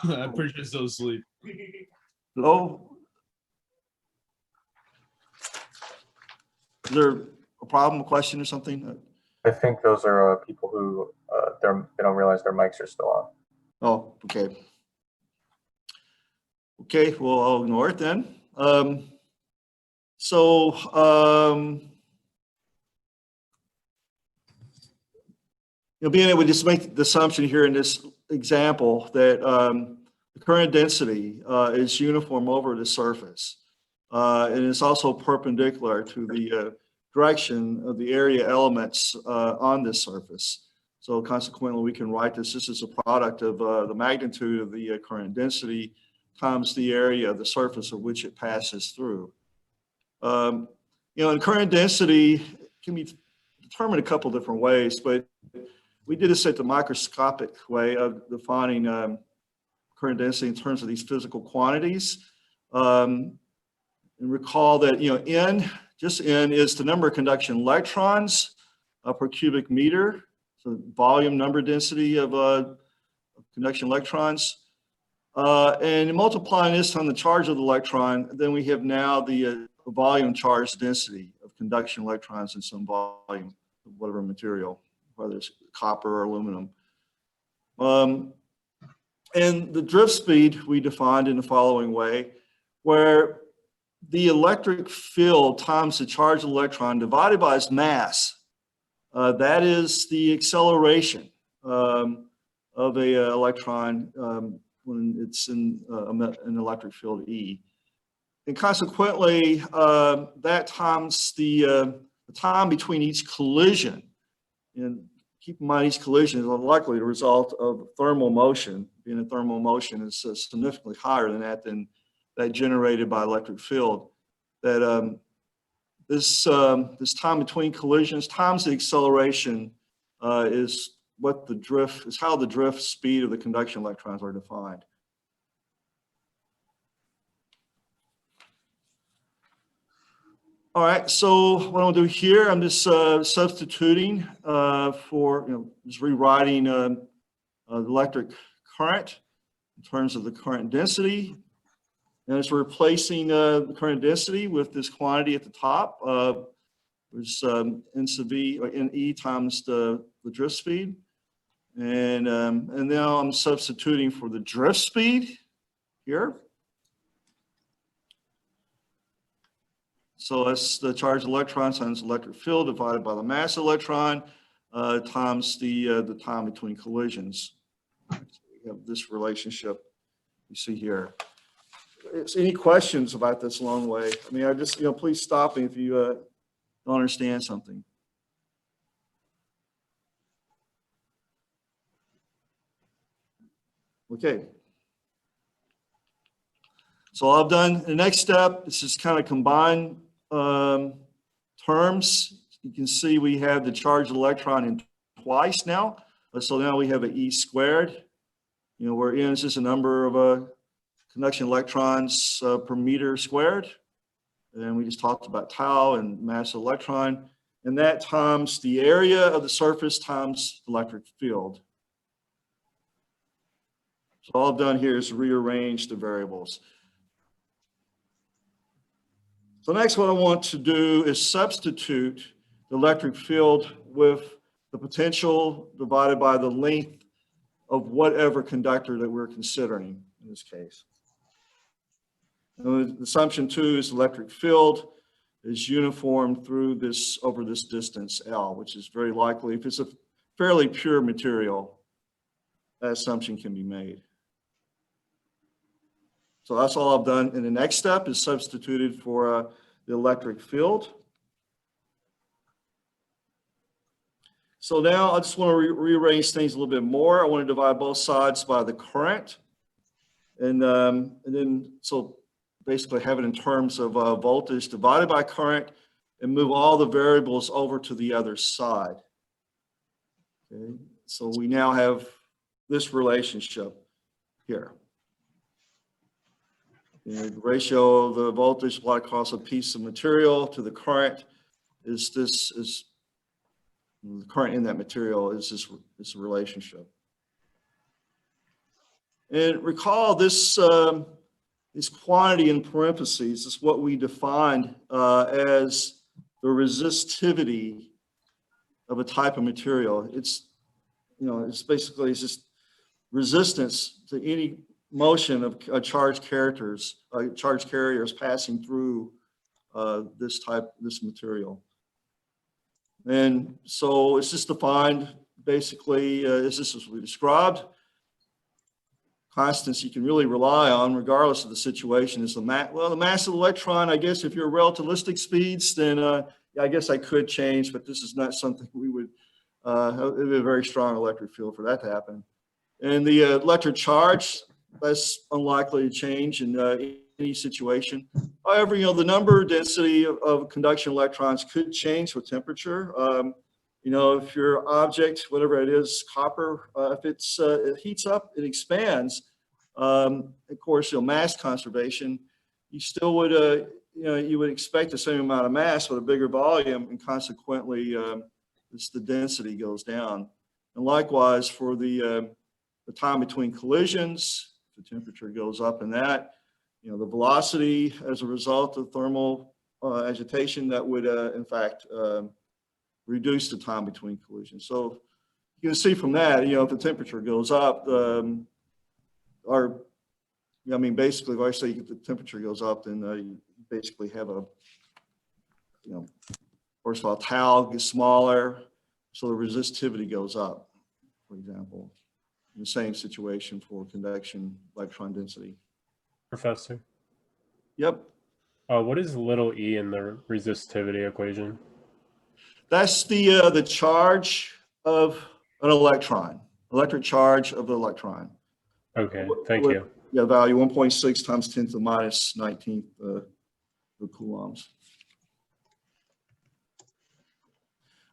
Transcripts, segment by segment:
I'm pretty sure still asleep. Hello? Is there a problem, a question or something? I think those are people who they don't realize their mics are still on. Oh, okay. Okay, well, I'll ignore it then. Being able to just make the assumption here in this example that the current density is uniform over the surface. And it's also perpendicular to the direction of the area elements on this surface. So consequently, we can write this as a product of the magnitude of the current density times the area of the surface of which it passes through. And current density can be determined a couple different ways, but we did this at the microscopic way of defining current density in terms of these physical quantities. And recall that, N, just N is the number of conduction electrons per cubic meter. So volume number density of conduction electrons. And multiplying this on the charge of the electron, then we have now the volume charge density of conduction electrons in some volume, whatever material, whether it's copper or aluminum. And the drift speed we defined in the following way, where the electric field times the charge of the electron divided by its mass. That is the acceleration of a electron when it's in an electric field E. And consequently, that times the time between each collision. And keep in mind, each collision is unlikely the result of thermal motion. Being a thermal motion is significantly higher than that generated by electric field. That this time between collisions times the acceleration is how the drift speed of the conduction electrons are defined. All right, so what I'll do here, I'm just substituting just rewriting the electric current in terms of the current density. And it's replacing the current density with this quantity at the top, which is N sub V, or NE times the drift speed. And now I'm substituting for the drift speed here. So that's the charge of electrons times electric field divided by the mass electron times the time between collisions. So we have this relationship you see here. Any questions about this along the way? I mean, I just, please stop me if you don't understand something. Okay. So all I've done, the next step is just kind of combine terms. You can see we have the charged electron in twice now. So now we have an E squared. Where N is just a number of conduction electrons per meter squared. And we just talked about tau and mass of electron. And that times the area of the surface times electric field. So all I've done here is rearrange the variables. So next what I want to do is substitute the electric field with the potential divided by the length of whatever conductor that we're considering in this case. And the assumption too is electric field is uniform through over this distance L, which is very likely, if it's a fairly pure material, that assumption can be made. So that's all I've done. And the next step is substituted for the electric field. So now I just want to rearrange things a little bit more. I want to divide both sides by the current. And then, so basically have it in terms of voltage divided by current and move all the variables over to the other side. Okay, so we now have this relationship here. The ratio of the voltage applied across a piece of material to the current is the current in that material is this relationship. And recall this, this quantity in parentheses is what we defined as the resistivity of a type of material. It's, it's basically, it's just resistance to any motion of charged carriers passing through this material. And so it's just defined basically as this is we described. Constants you can really rely on regardless of the situation is the mass of the electron. I guess if you're relativistic speeds, then I guess I could change, but this is not something we would, it would be a very strong electric field for that to happen. And the electric charge, that's unlikely to change in any situation. However, the number density of conduction electrons could change with temperature. If your object, whatever it is, copper, if it heats up, it expands. Of course, mass conservation, you still would, you would expect the same amount of mass with a bigger volume, and consequently, the density goes down. And likewise, for the time between collisions, the temperature goes up in that, the velocity as a result of thermal agitation, that would, in fact, reduce the time between collisions. So you can see from that, if the temperature goes up, basically, if I say if the temperature goes up, then you basically have a, first of all, tau gets smaller, so the resistivity goes up, for example, in the same situation for conduction electron density. Professor? Yep. What is little e in the resistivity equation? That's the charge of an electron, electric charge of the electron. Okay, thank you. Yeah, value 1.6 times 10 to the minus 19th coulombs.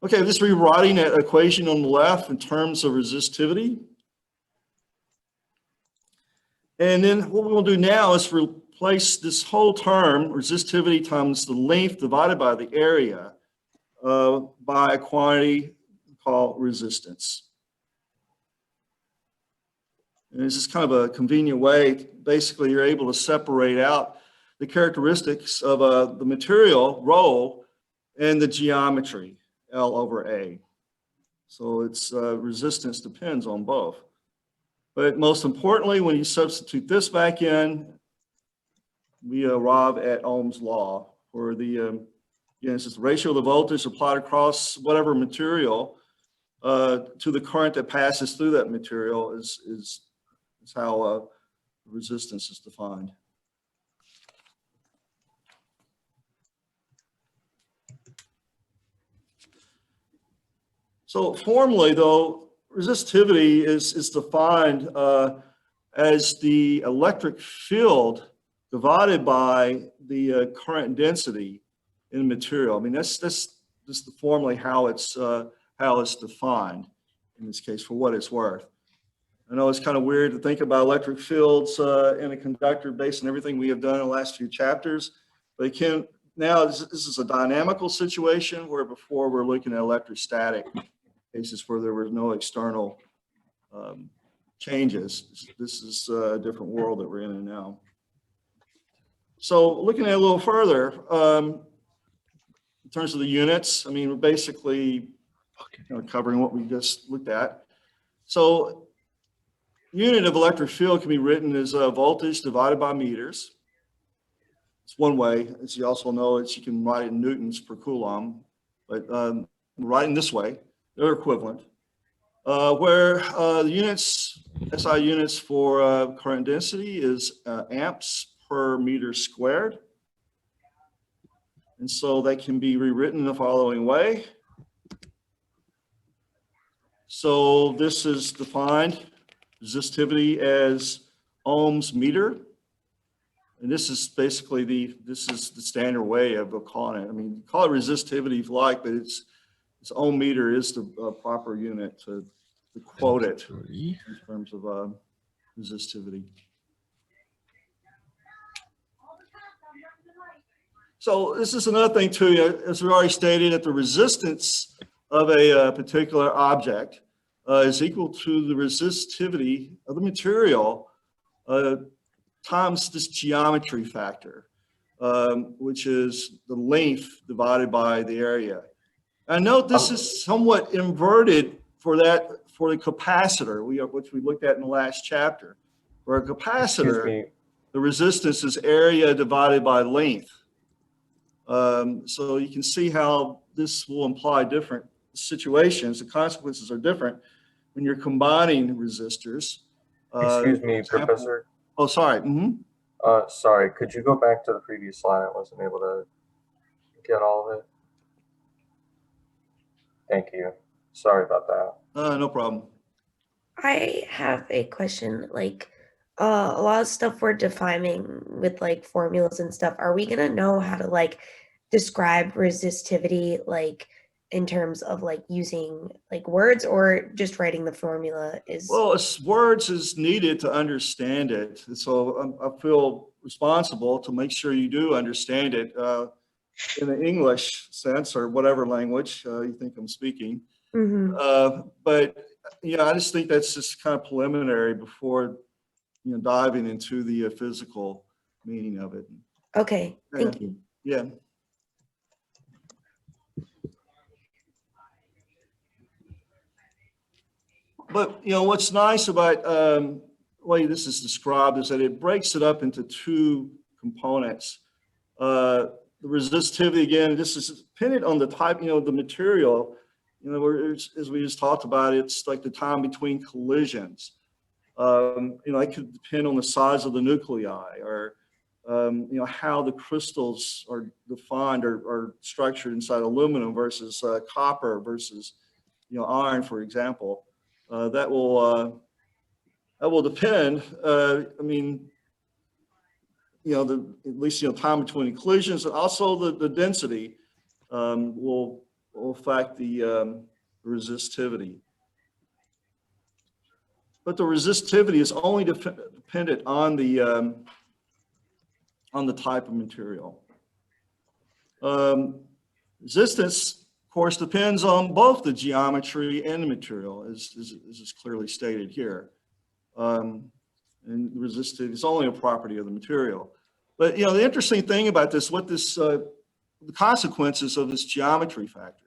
Okay, just rewriting that equation on the left in terms of resistivity. And then what we'll do now is replace this whole term, resistivity times the length divided by the area, by a quantity called resistance. And this is kind of a convenient way. Basically, you're able to separate out the characteristics of the material, rho, and the geometry, L over A. So its resistance depends on both. But most importantly, when you substitute this back in, we arrive at Ohm's law, where the it's just the ratio of the voltage applied across whatever material to the current that passes through that material is how resistance is defined. So formally, though, resistivity is defined as the electric field divided by the current density in material. I mean, that's just formally how it's defined in this case, for what it's worth. I know it's kind of weird to think about electric fields in a conductor based on everything we have done in the last few chapters, but it can now this is a dynamical situation where before we're looking at electrostatic cases where there were no external changes. This is a different world that we're in now. So looking at it a little further, in terms of the units, I mean, we're basically covering what we just looked at. So unit of electric field can be written as voltage divided by meters. It's one way. As you also know, you can write it in newtons per coulomb, but writing this way, they're equivalent. Where the units, SI units for current density is amps per meter squared. And so that can be rewritten in the following way. So this is defined resistivity as ohms meter. And this is basically this is the standard way of calling it. I mean, call it resistivity if you like, but it's ohm meter is the proper unit to quote it in terms of resistivity. So this is another thing too, as we already stated, that the resistance of a particular object is equal to the resistivity of the material times this geometry factor, which is the length divided by the area. I note this is somewhat inverted for the capacitor, which we looked at in the last chapter. For a Excuse capacitor, me, the resistance is area divided by length. So you can see how this will imply different situations. The consequences are different when you're combining resistors. excuse me, For example- Professor. Oh, sorry. Sorry, could you go back to the previous slide? I wasn't able to get all of it. Thank you. Sorry about that. No problem. I have a question. Like, a lot of stuff we're defining with like formulas and stuff. Are we gonna know how to like describe resistivity, like in terms of like using like words, or just writing the formula is? Well, words is needed to understand it. So I feel responsible to make sure you do understand it in the English sense or whatever language you think I'm speaking. But I just think that's just kind of preliminary before diving into the physical meaning of it. Okay, thank you. Yeah. But what's nice about the way this is described is that it breaks it up into two components. The resistivity, again, this is dependent on the type, the material. As we just talked about, it's like the time between collisions. It could depend on the size of the nuclei, or how the crystals are defined or structured inside aluminum versus copper versus iron, for example. That will depend. At least time between collisions, and also the density will affect the resistivity. But the resistivity is only dependent on the type of material. Resistance, of course, depends on both the geometry and the material, as is clearly stated here. And resistivity is only a property of the material. But the interesting thing about this, the consequences of this geometry factor.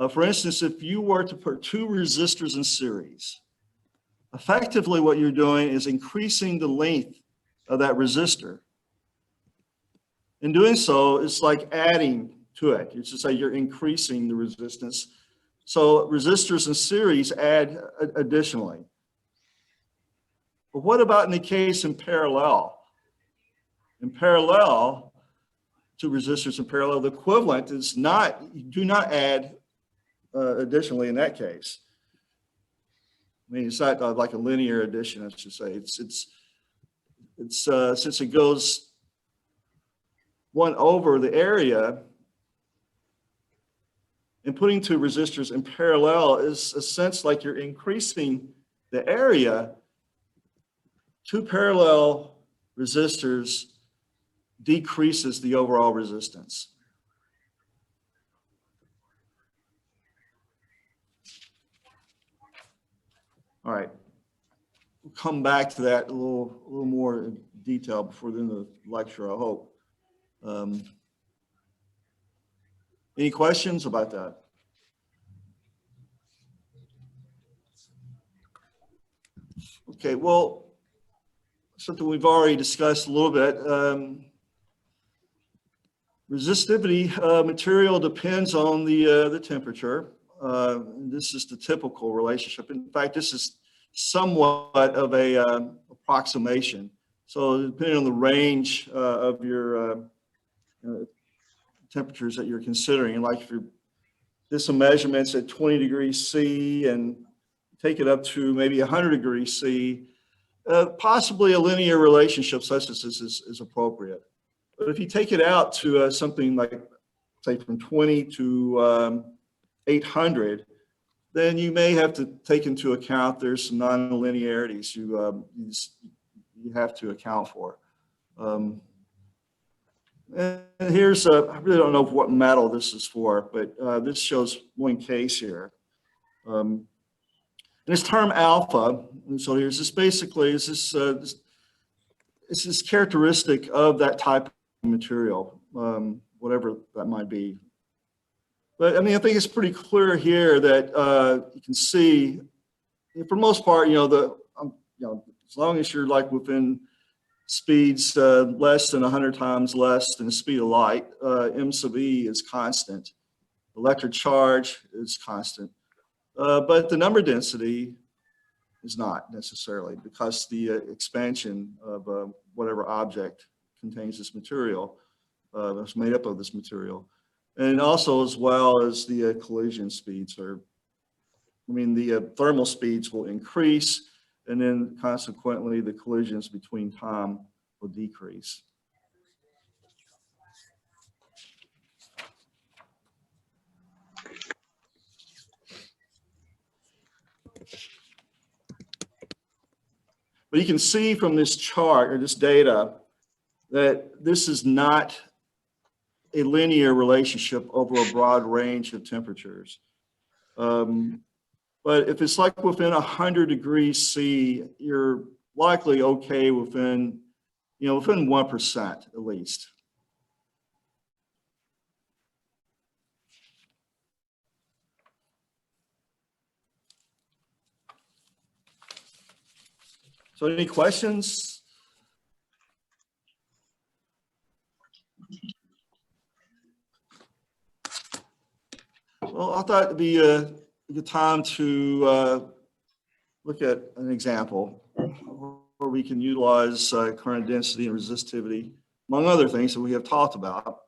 For instance, if you were to put two resistors in series, effectively what you're doing is increasing the length of that resistor. In doing so, it's like adding to it. It's just like you're increasing the resistance. So resistors in series add additionally. But what about in the case in parallel? In parallel to resistors in parallel, the equivalent is not, you do not add additionally in that case. It's not like a linear addition, I should say. It's since it goes one over the area, and putting two resistors in parallel is a sense like you're increasing the area. Two parallel resistors decreases the overall resistance. All right, we'll come back to that a little more in detail before the end of the lecture, I hope. Any questions about that? Okay, well, something we've already discussed a little bit. Resistivity material depends on the temperature. This is the typical relationship. In fact, this is somewhat of a approximation. So depending on the range of your temperatures that you're considering, like if you're did some measurements at 20 degrees C and take it up to maybe 100 degrees C, possibly a linear relationship such as this is appropriate. But if you take it out to something like, say, from 20 to 800, then you may have to take into account there's some non-linearities you have to account for. And here's, I really don't know what metal this is for, but this shows one case here. And it's term alpha. And so here's this basically, this it's just characteristic of that type of material, whatever that might be. But I mean, I think it's pretty clear here that you can see, for the most part, as long as you're like within speeds less than 100 times less than the speed of light, m sub e is constant. Electric charge is constant. But the number density is not necessarily, because the expansion of whatever object contains this material is made up of this material. And also, as well as the collision speeds the thermal speeds will increase, and then consequently the collisions between time will decrease. But you can see from this chart or this data that this is not a linear relationship over a broad range of temperatures. But if it's like within 100 degrees C, you're likely okay within 1% at least. So any questions? Well, I thought it'd be a good time to look at an example where we can utilize current density and resistivity, among other things that we have talked about.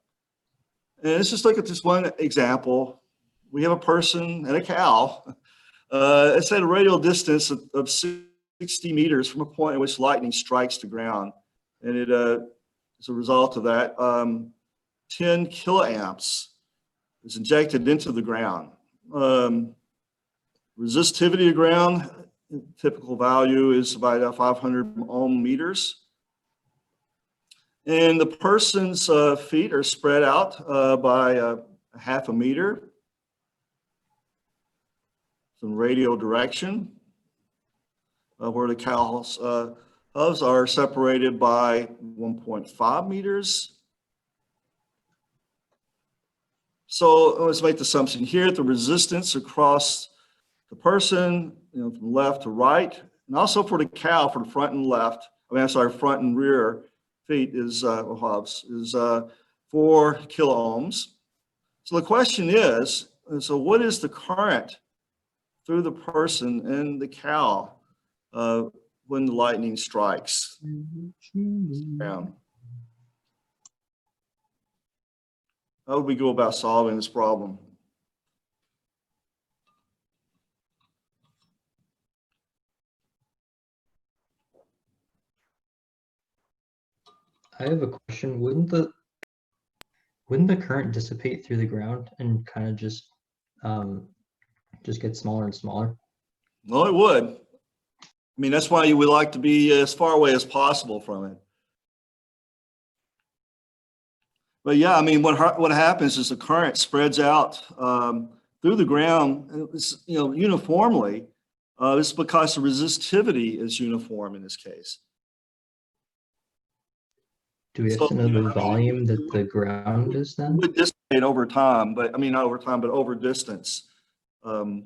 And let's just look at this one example. We have a person and a cow. It's at a radial distance of 60 meters from a point at which lightning strikes the ground. And it, as a result of that, 10 kiloamps is injected into the ground. Resistivity to ground, typical value is about 500 ohm meters. And the person's feet are spread out by a half a meter. Some radial direction, where the cow's hooves are separated by 1.5 meters. So let's make the assumption here, the resistance across the person, from left to right, and also for the cow, for the front and left, front and rear feet is, hooves, is 4 kiloohms. So the question is, so what is the current through the person and the cow when the lightning strikes ground? How would we go about solving this problem? I have a question. Wouldn't the current dissipate through the ground and kind of just get smaller and smaller? No, it would. I mean, that's why you would like to be as far away as possible from it. But yeah, I mean, what happens is the current spreads out through the ground, uniformly. It's because the resistivity is uniform in this case. Do we have to know the volume that the ground is then? It would dissipate over time, but I mean, not over time, but over distance. So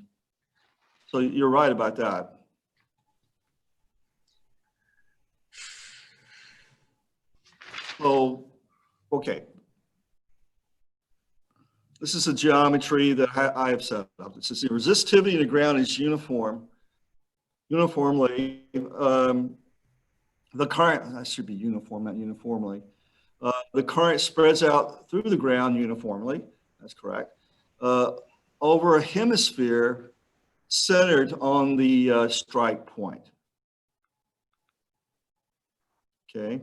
you're right about that. So, okay. This is a geometry that I have set up. It says the resistivity in the ground is uniformly. The current, that should be uniform, not uniformly. The current spreads out through the ground uniformly, that's correct, over a hemisphere centered on the strike point. Okay.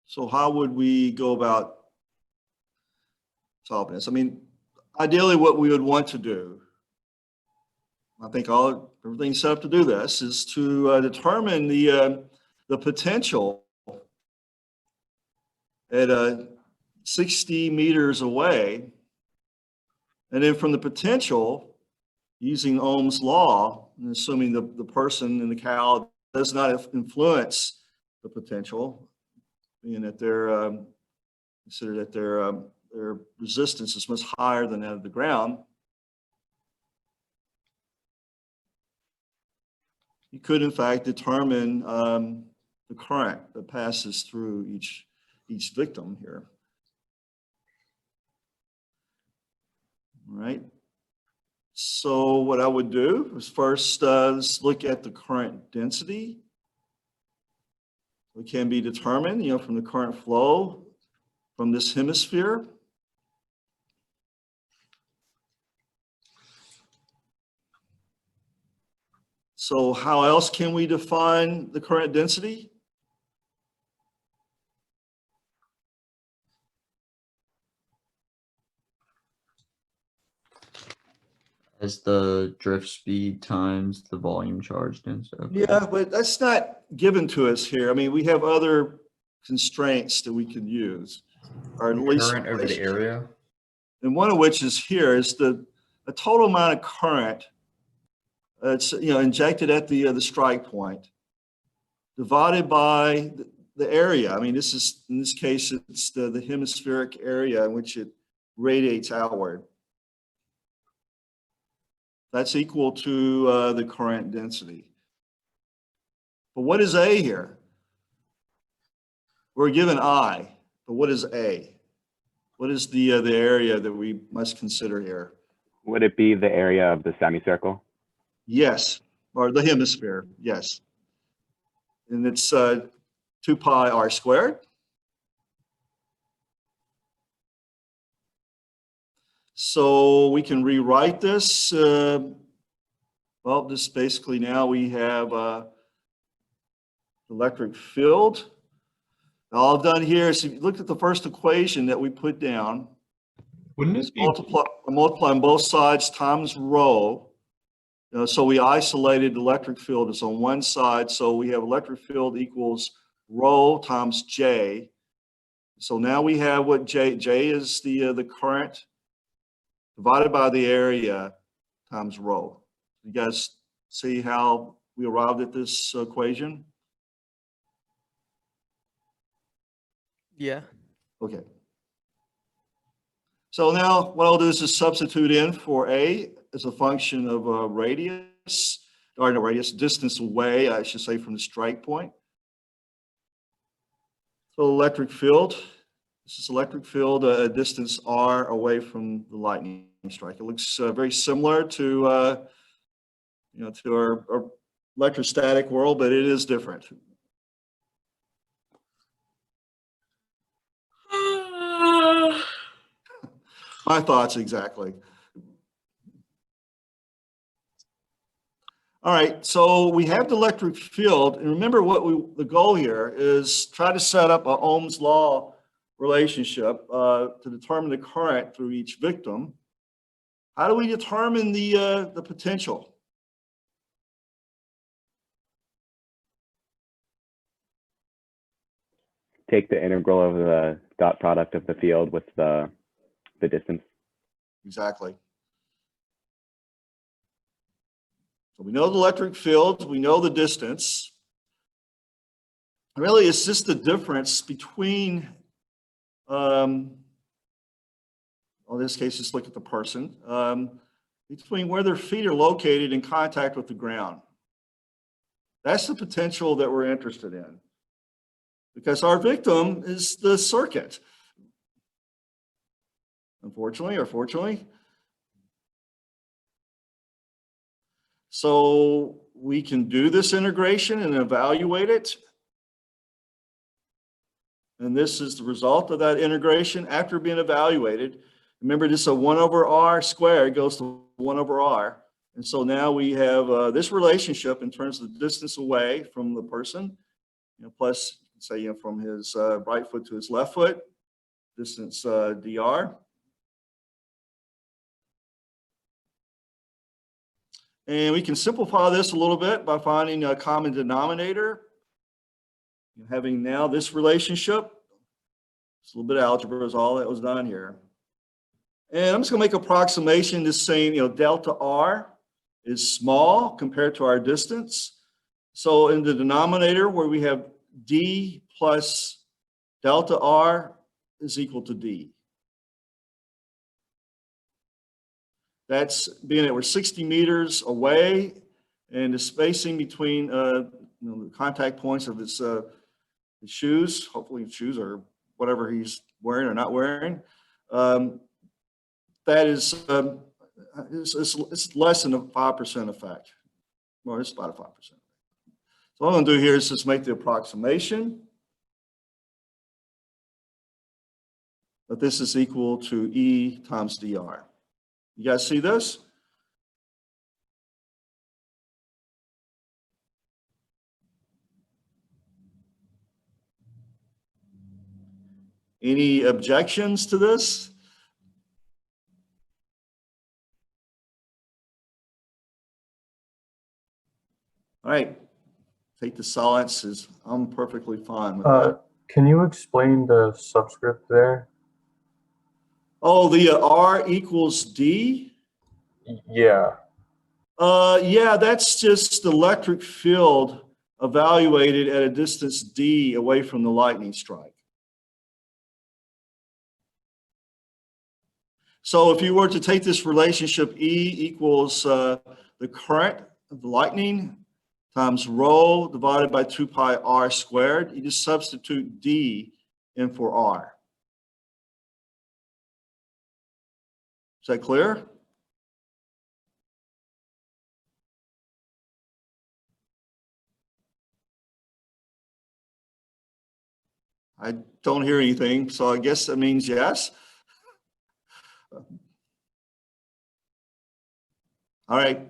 So how would we go about solving this? I mean, ideally what we would want to do, I think everything's set up to do this, is to determine the potential at 60 meters away. And then from the potential, using Ohm's law, and assuming the person in the cow does not influence the potential, being that consider that their resistance is much higher than that of the ground, you could in fact determine the current that passes through each victim here. All right. So what I would do is first let's look at the current density. It can be determined, from the current flow from this hemisphere. So how else can we define the current density? As the drift speed times the volume charge density. Okay. Yeah, but that's not given to us here. I mean, we have other constraints that we can use, or at least Current over the area. and one of which is here is the total amount of current that's injected at the strike point divided by the area. I mean, this is, in this case, it's the hemispheric area in which it radiates outward. That's equal to the current density. But what is A here? We're given I, but what is A? What is the area that we must consider here? Would it be the area of the semicircle? Yes, or the hemisphere, yes. And it's 2 pi r squared. So we can rewrite this. Well, this basically now we have electric field. All I've done here is, if you look at the first equation that we put down, Wouldn't it be multiply on both sides times rho. So we isolated the electric field is on one side. So we have electric field equals rho times J. So now we have what J is the current divided by the area times rho. You guys see how we arrived at this equation? Yeah. Okay. So now what I'll do is just substitute in for A as a function of radius, or no, radius, distance away, I should say, from the strike point. So electric field, this is electric field, a distance r away from the lightning strike. It looks very similar to, to our electrostatic world, but it is different. My thoughts exactly. All right, so we have the electric field, and remember the goal here is try to set up a Ohm's law relationship to determine the current through each victim. How do we determine the potential? Take the integral of the dot product of the field with the distance. Exactly. So we know the electric field, we know the distance. Really, it's just the difference between, in this case, just look at the person, between where their feet are located in contact with the ground. That's the potential that we're interested in, because our victim is the circuit. Unfortunately or fortunately. So we can do this integration and evaluate it. And this is the result of that integration after being evaluated. Remember, this is a 1 over r squared goes to 1 over r. And so now we have this relationship in terms of the distance away from the person, plus say from his right foot to his left foot, distance dr. And we can simplify this a little bit by finding a common denominator. Having now this relationship, it's a little bit of algebra is all that was done here. And I'm just gonna make an approximation just saying, delta R is small compared to our distance. So in the denominator where we have D plus delta R is equal to D. That's being that we're 60 meters away, and the spacing between the contact points of his shoes, hopefully shoes or whatever he's wearing or not wearing, that is it's less than a 5% effect. Well, it's about a 5%. So what I'm going to do here is just make the approximation that this is equal to E times dr. You guys see this? Any objections to this? All right, take the silence as I'm perfectly fine with that. Can you explain the subscript there? Oh, the R equals D? Yeah. Yeah, that's just the electric field evaluated at a distance D away from the lightning strike. So if you were to take this relationship E equals the current of the lightning times rho divided by 2 pi R squared, you just substitute D in for R. Is that clear? I don't hear anything, so I guess that means yes. All right.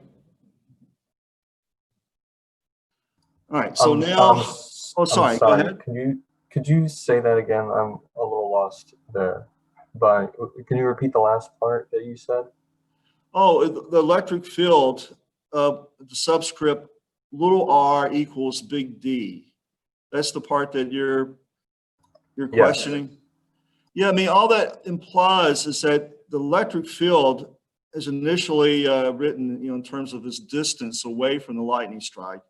All right, so now, oh, sorry, go ahead. Could you say that again? I'm a little lost there. But can you repeat the last part that you said? Oh, the electric field of the subscript little r equals big D. That's the part that you're questioning. Yeah, I mean, all that implies is that the electric field is initially written, in terms of this distance away from the lightning strike.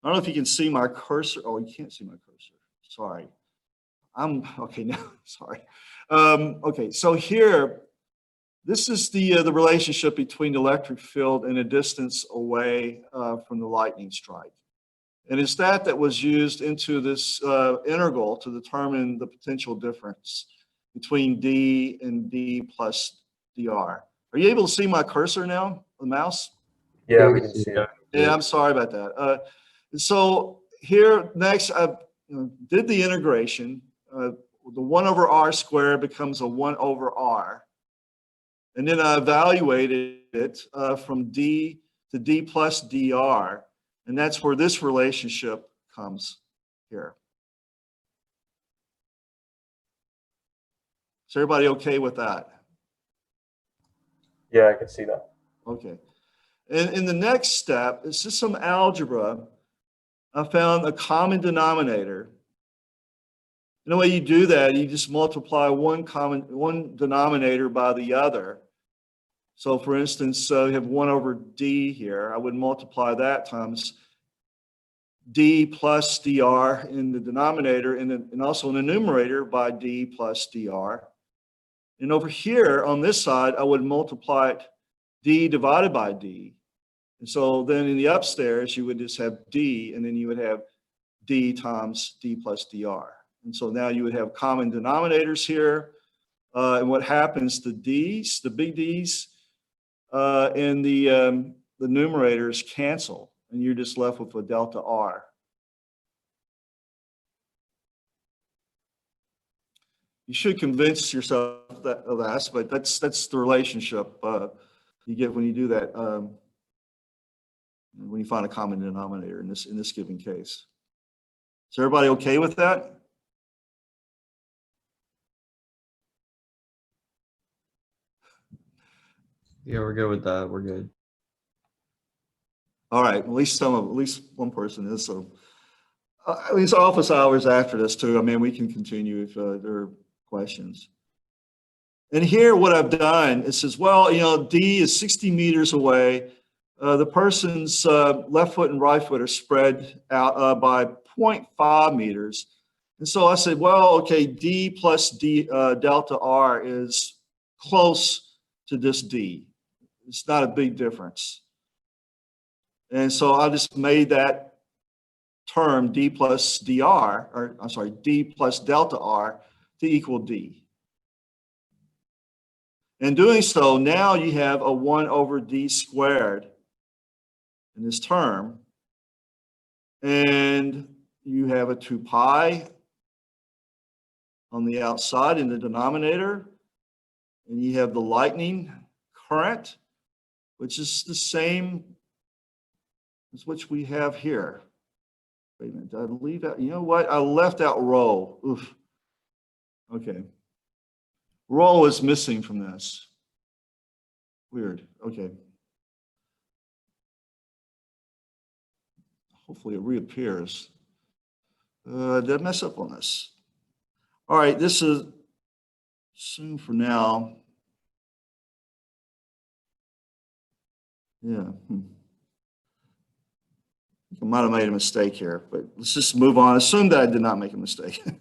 I don't know if you can see my cursor. Oh, you can't see my cursor. Sorry. Okay now. Sorry. Okay, so here, this is the relationship between the electric field and a distance away from the lightning strike. And it's that was used into this integral to determine the potential difference between D and D plus dr. Are you able to see my cursor now, the mouse? Yeah, we can see it. Yeah, I'm sorry about that. So here next, I did the integration. The 1 over r squared becomes a 1 over r. And then I evaluated it from D to D plus dr. And that's where this relationship comes here. Is everybody okay with that? Yeah, I can see that. Okay. And in the next step, it's just some algebra. I found a common denominator. And the way you do that, you just multiply one denominator by the other. So for instance, you have 1 over D here. I would multiply that times D plus dr in the denominator and also in the numerator by D plus dr. And over here on this side, I would multiply it D divided by D. And so then in the upstairs, you would just have D, and then you would have D times D plus dr. And so now you would have common denominators here. And what happens, the D's, the big D's, and the numerators cancel, and you're just left with a delta R. You should convince yourself of that, but that's the relationship you get when you do that. When you find a common denominator in this given case. Is everybody okay with that? Yeah, we're good with that. We're good. All right, at least one person is. So at least office hours after this too. I mean, we can continue if there are questions. And here what I've done, it says, well, D is 60 meters away. the person's left foot and right foot are spread out by 0.5 meters. And so I said, well, okay, D plus D delta R is close to this D. It's not a big difference. And so I just made that term D plus DR, or I'm sorry, D plus delta R to equal D. In doing so, now you have a 1 over D squared in this term, and you have a 2 pi on the outside in the denominator, and you have the lightning current, which is the same as which we have here. Wait a minute, did I leave out? You know what? I left out rho. Oof. Okay. Rho is missing from this. Weird. Okay. Hopefully it reappears. Did I mess up on this? All right, this is soon for now. Yeah. I might have made a mistake here, but let's just move on. Assume that I did not make a mistake. It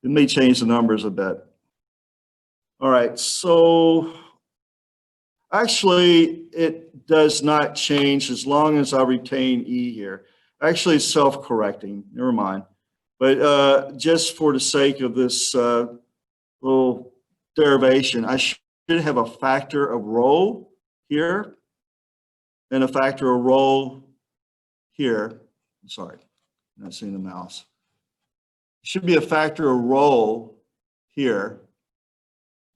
may change the numbers a bit. All right, so actually it does not change as long as I retain E here. Actually, it's self-correcting, never mind. But just for the sake of this little derivation, I should have a factor of rho here and a factor of rho here. Sorry, I'm not seeing the mouse. Should be a factor of rho here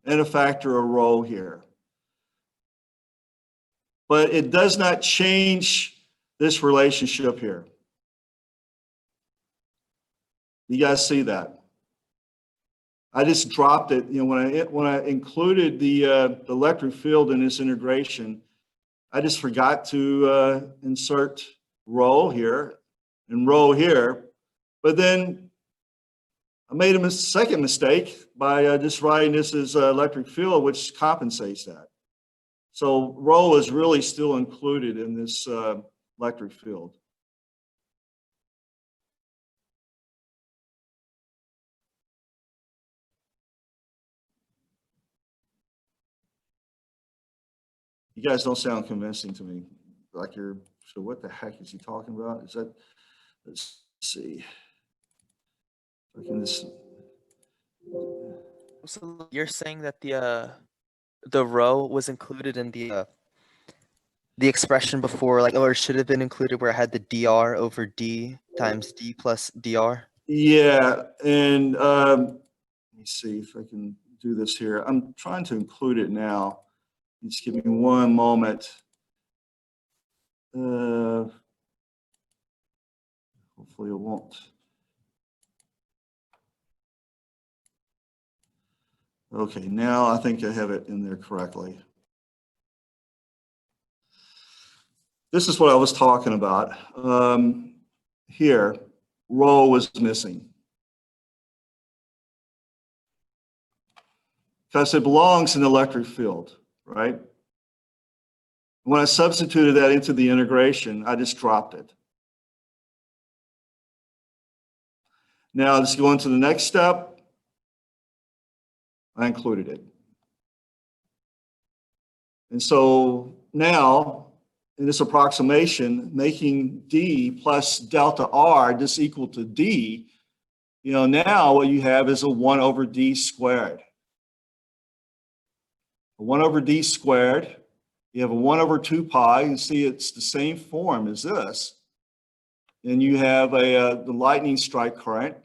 and a factor of rho here. But it does not change this relationship here. You guys see that? I just dropped it. You know, when I included the electric field in this integration, I just forgot to insert rho here and rho here. But then I made a second mistake by just writing this as electric field, which compensates that. So rho is really still included in this electric field. You guys don't sound convincing to me. Like you're, so what the heck is he talking about? Is that, let's see. I can just, So you're saying that the row was included in the expression before, like, or should have been included where it had the dr over d times d plus dr? yeah, and let me see if I can do this here. I'm trying to include it now. Just give me one moment. Hopefully it won't. Okay, now I think I have it in there correctly. This is what I was talking about. Here, rho was missing. Because it belongs in the electric field, right? When I substituted that into the integration, I just dropped it. Now let's go into the next step. I included it. And so now, in this approximation, making D plus delta R just equal to D, you know, now what you have is a 1 over D squared. A 1 over D squared. You have a 1 over 2 pi. You see it's the same form as this. And you have the lightning strike current,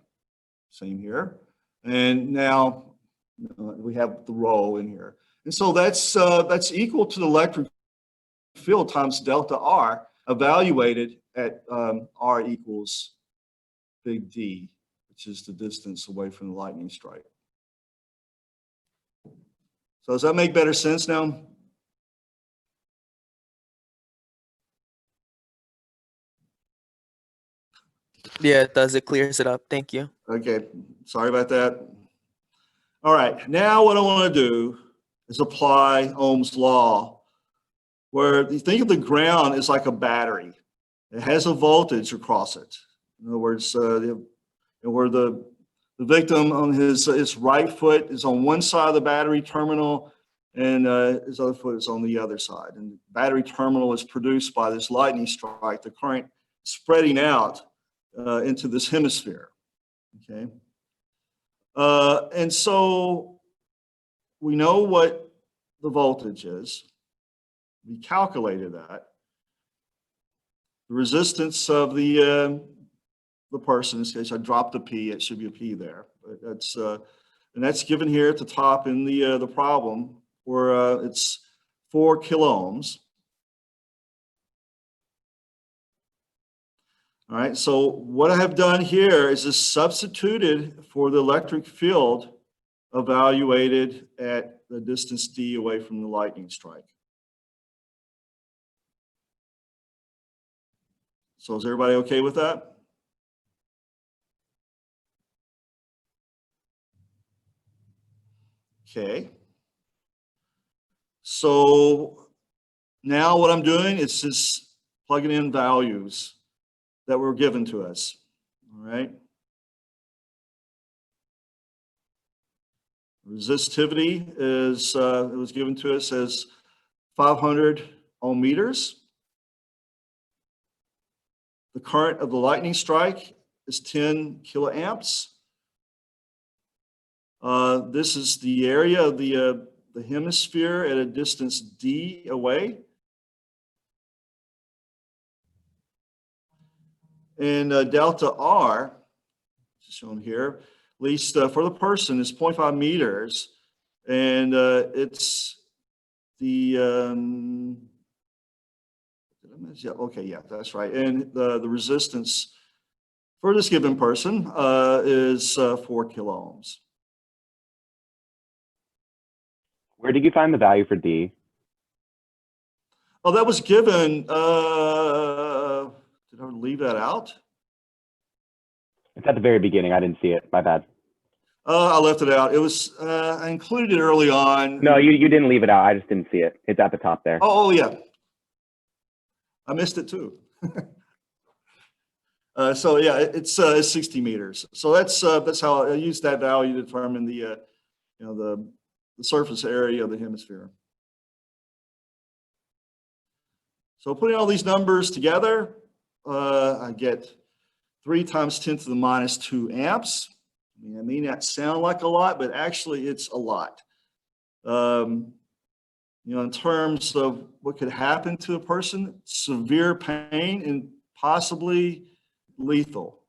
same here. And now we have the rho in here. And so that's equal to the electric field times delta R evaluated at R equals big D, which is the distance away from the lightning strike. So does that make better sense now? Yeah, it does. It clears it up. Thank you. Okay, sorry about that. All right, now what I want to do is apply Ohm's law where you think of the ground as like a battery. It has a voltage across it. In other words, where the victim on his right foot is on one side of the battery terminal, and his other foot is on the other side. And the battery terminal is produced by this lightning strike, the current spreading out into this hemisphere. Okay. And so we know what the voltage is. We calculated that. The resistance of the person, in this case, I dropped a P, it should be a P there. But that's, and that's given here at the top in the problem, where it's 4 kiloohms. All right, so what I have done here is just substituted for the electric field evaluated at the distance D away from the lightning strike. So is everybody okay with that? Okay. So now what I'm doing is just plugging in values that were given to us. All right. Resistivity is, it was given to us as 500 ohm meters. The current of the lightning strike is 10 kiloamps. This is the area of the hemisphere at a distance D away. And delta R, shown here, at least for the person, is 0.5 meters. And it's the, yeah, okay, yeah, that's right. And the resistance for this given person is 4 kiloohms. Where did you find the value for D? Oh, that was given, did I leave that out? It's at the very beginning. I didn't see it. My bad. I left it out. It was, I included it early on. No, you didn't leave it out. I just didn't see it. It's at the top there. Oh, yeah. I missed it too. So yeah, it's 60 meters. So that's how I use that value to determine the, the surface area of the hemisphere. So putting all these numbers together, I get 3 times 10 to the minus 2 amps. I mean, that sound like a lot, but actually it's a lot. In terms of what could happen to a person, severe pain and possibly lethal.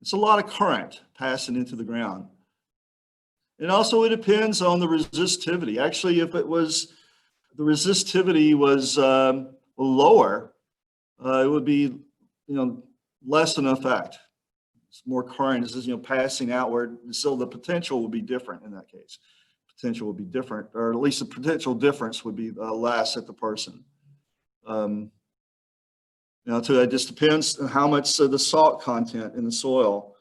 It's a lot of current passing into the ground. And also it depends on the resistivity. Actually, if it was, the resistivity was lower, it would be, less an effect. It's more current, it's just, passing outward. So the potential would be different in that case. Potential would be different, or at least the potential difference would be less at the person. So it just depends on how much the salt content in the soil.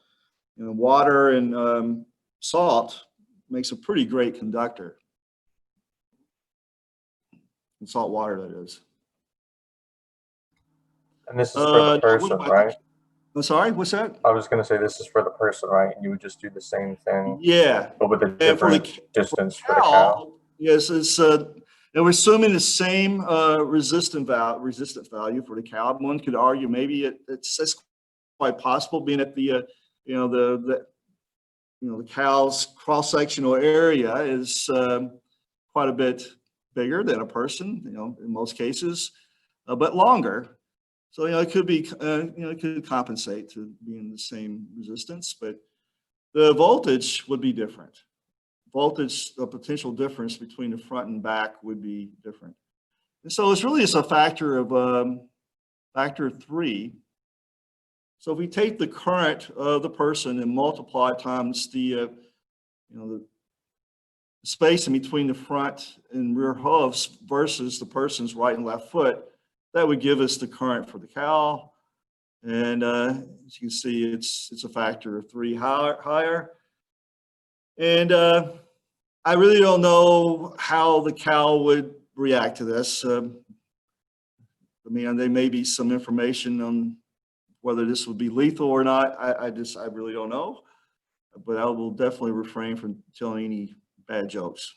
Water and salt makes a pretty great conductor. And salt water, that is. And this is for the person, right? I'm sorry, what's that? I was going to say this is for the person, right? And you would just do the same thing, Yeah. but with a different distance for the cow. Yes, it's and we're assuming the same resistant value for the cow. One could argue maybe it's quite possible, being at the the cow's cross-sectional area is quite a bit bigger than a person, in most cases, but longer. So, it could be, it could compensate to being the same resistance, but the voltage would be different. Voltage, the potential difference between the front and back would be different. And so it's really just a factor of factor 3. So if we take the current of the person and multiply times the, the space in between the front and rear hooves versus the person's right and left foot, that would give us the current for the cow. And as you can see, it's a factor of 3 higher. And I really don't know how the cow would react to this. I mean, there may be some information on whether this would be lethal or not. I really don't know. But I will definitely refrain from telling any bad jokes.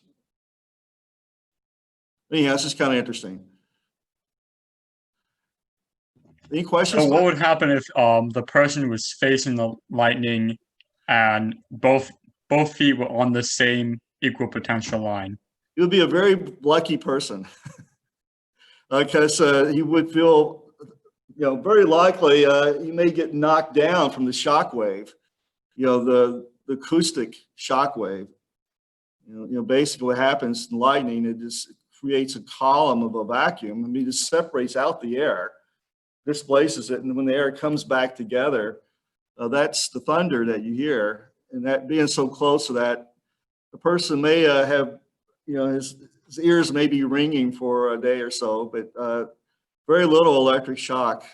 Anyhow, it's just kind of interesting. Any questions? So what would happen if the person was facing the lightning and both feet were on the same equal potential line? He would be a very lucky person because he would feel, very likely he may get knocked down from the shock wave, the acoustic shock wave. Basically what happens in lightning, it just creates a column of a vacuum. I mean, it just separates out the air, displaces it, and when the air comes back together, that's the thunder that you hear. And that being so close to that, the person may have, his ears may be ringing for a day or so, but very little electric shock,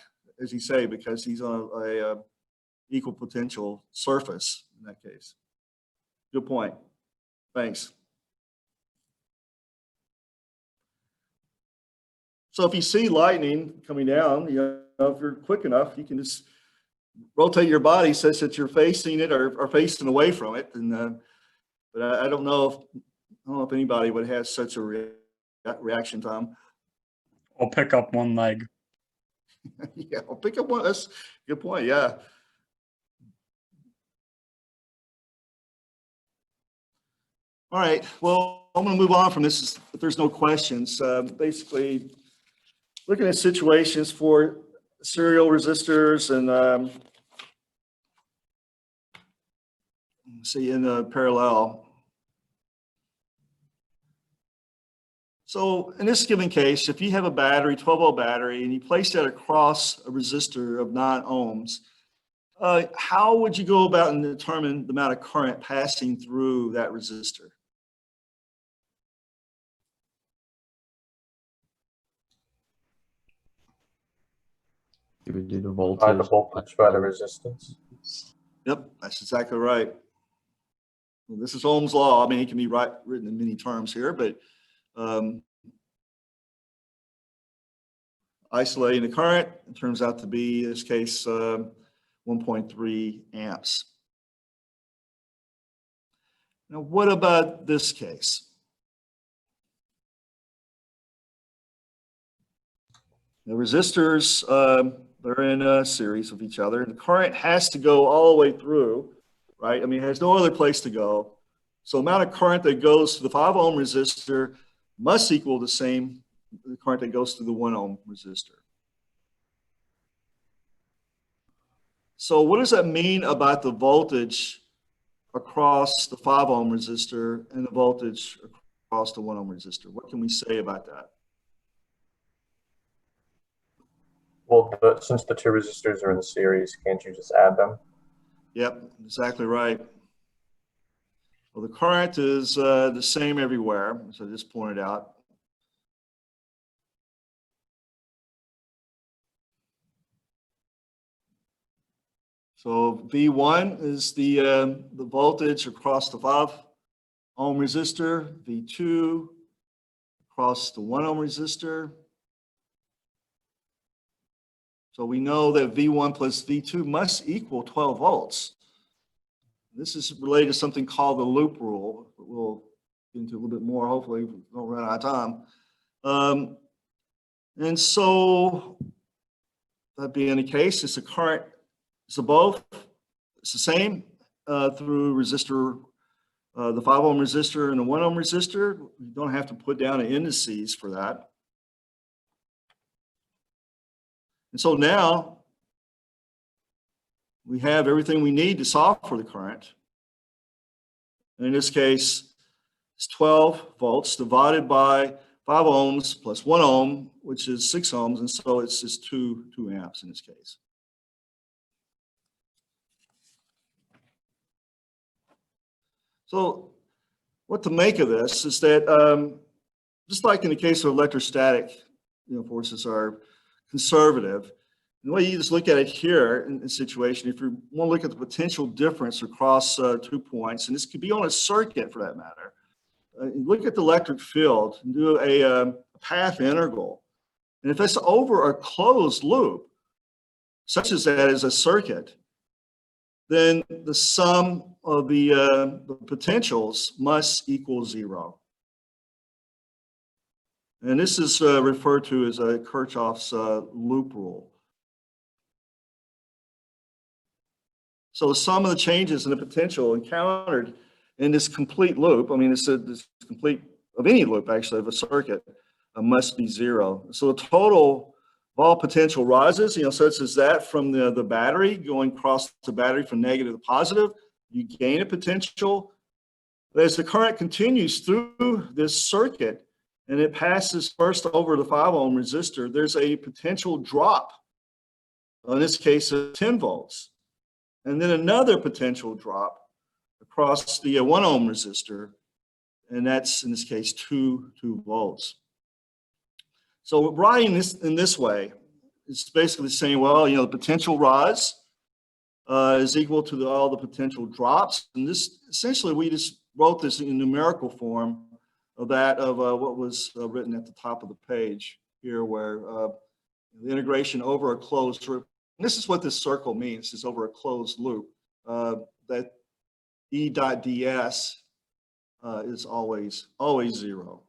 as you say, because he's on a equal potential surface in that case. Good point. Thanks. So if you see lightning coming down, if you're quick enough, you can just rotate your body such that you're facing it or facing away from it. And but I don't know if anybody would have such a reaction time. Or pick up one leg. Yeah, I'll pick up one. That's a good point. Yeah. All right. Well, I'm going to move on from this if there's no questions. Basically, looking at situations for serial resistors and see in parallel. So in this given case, if you have a battery, 12-volt battery, and you place that across a resistor of 9 ohms, how would you go about and determine the amount of current passing through that resistor? You would do the By the voltage. voltage by the resistance. Yep, that's exactly right. Well, this is Ohm's law. I mean, it can be written in many terms here, but isolating the current, it turns out to be, in this case, 1.3 amps. Now, what about this case? The resistors, they're in a series of each other. The current has to go all the way through, right? I mean, it has no other place to go. So the amount of current that goes to the 5 ohm resistor must equal the same current that goes to the 1 ohm resistor. So what does that mean about the voltage across the 5 ohm resistor and the voltage across the 1 ohm resistor? What can we say about that? Well, since the two resistors are in series, can't you just add them? Yep, exactly right. Well, the current is the same everywhere, as I just pointed out. So V1 is the voltage across the 5 ohm resistor, V2 across the 1 ohm resistor. So we know that V1 plus V2 must equal 12 volts. This is related to something called the loop rule. We'll get into a little bit more, hopefully we don't run out of time. And so that being the case, it's a current, so both, it's the same through resistor, the 5 ohm resistor and the 1 ohm resistor. You don't have to put down indices for that. And so now we have everything we need to solve for the current. And in this case, it's 12 volts divided by 5 ohms plus 1 ohm, which is 6 ohms. And so it's just 2 amps in this case. So what to make of this is that just like in the case of electrostatic forces are conservative, and the way you just look at it here in this situation, if you want to look at the potential difference across 2 points, and this could be on a circuit for that matter, look at the electric field and do a path integral. And if it's over a closed loop, such as that is a circuit, then the sum of the potentials must equal 0. And this is referred to as Kirchhoff's loop rule. So the sum of the changes in the potential encountered in this complete loop, I mean, it's this complete of any loop actually of a circuit, must be 0. So the total of all potential rises, such as that from the battery going across the battery from negative to positive, you gain a potential. But as the current continues through this circuit and it passes first over the 5 ohm resistor, there's a potential drop, in this case of 10 volts. And then another potential drop across the 1 ohm resistor, and that's in this case 2 volts. So writing this in this way, it's basically saying, well, the potential rise is equal to all the potential drops. And this, essentially, we just wrote this in numerical form of that of what was written at the top of the page here, where the integration over a closed loop. And this is what this circle means, is over a closed loop, that E dot ds is always 0.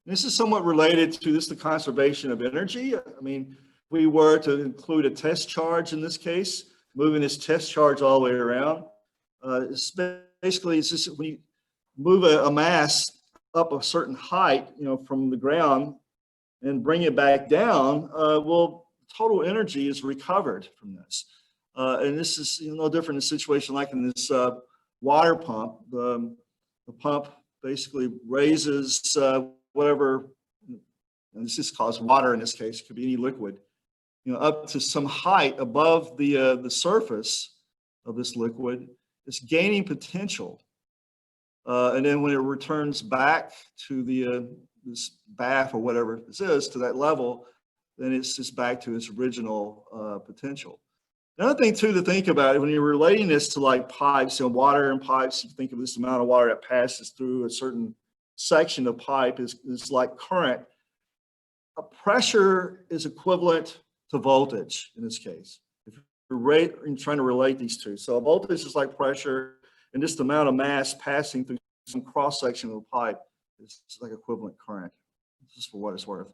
This is somewhat related to the conservation of energy. I mean, if we were to include a test charge in this case, moving this test charge all the way around, it's just when you move a mass up a certain height, from the ground and bring it back down, well, total energy is recovered from this. And this is no different in a situation like in this water pump. The pump basically raises whatever, and this just calls water in this case, it could be any liquid, up to some height above the surface of this liquid. It's gaining potential. And then when it returns back to this bath or whatever this is, to that level, then it's just back to its original potential. Another thing too to think about, when you're relating this to like pipes, water and pipes, you think of this amount of water that passes through a certain section of pipe is like current. A pressure is equivalent to voltage in this case. If you're trying to relate these two. So voltage is like pressure, and just the amount of mass passing through some cross section of the pipe is like equivalent current. Just for what it's worth.